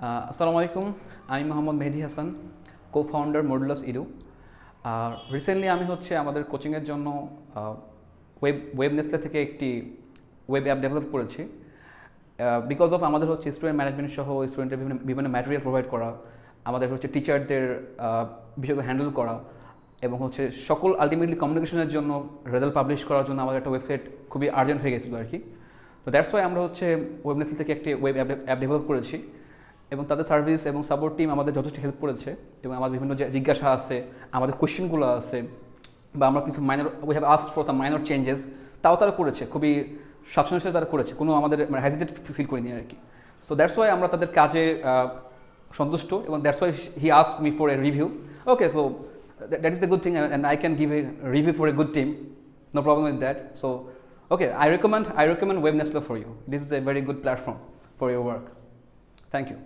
আসসালামু আলাইকুম, আমি Mohammad Mehedi Hasan, cofounder modulus edu. Recently আমি আমাদের কোচিংয়ের জন্য ওয়েব নেসলে থেকে একটি ওয়েব অ্যাপ ডেভেলপ করেছি। বিকজ অফ আমাদের স্টুডেন্ট ম্যানেজমেন্ট সহ স্টুডেন্টের বিভিন্ন ম্যাটেরিয়াল প্রোভাইড করা, আমাদের টিচারদের বিষয়গুলো হ্যান্ডেল করা, এবং সকল আলটিমেটলি কমিউনিকেশনের জন্য রেজাল্ট পাবলিশ করার জন্য আমাদের একটা ওয়েবসাইট খুবই আর্জেন্ট হয়ে গেছিলো আর কি। তো দ্যাটস ওয়াই আমরা ওয়েব নেসল থেকে একটি ওয়েব অ্যাপ ডেভেলপ করেছি, এবং তাদের সার্ভিস এবং সাপোর্ট টিম আমাদের যথেষ্ট হেল্প করেছে। এবং আমাদের বিভিন্ন জিজ্ঞাসা আছে, আমাদের কোয়েশ্চেনগুলো আছে, বা আমরা কিছু we have asked for some minor changes, তাও তারা করেছে, খুবই স্বাচ্ছন্দ্যের সাথে তারা করেছে, কোনো আমাদের হেজিটেট ফিল করিনি আর কি। সো দ্যাটস ওয়াই আমরা তাদের কাজে সন্তুষ্ট, এবং that's why he asked me for a review. Okay, so that is the good thing, and I can give a review for a good team, no problem with that. So okay, I recommend Web Nestle for you. This is a very good platform for your work. Thank you.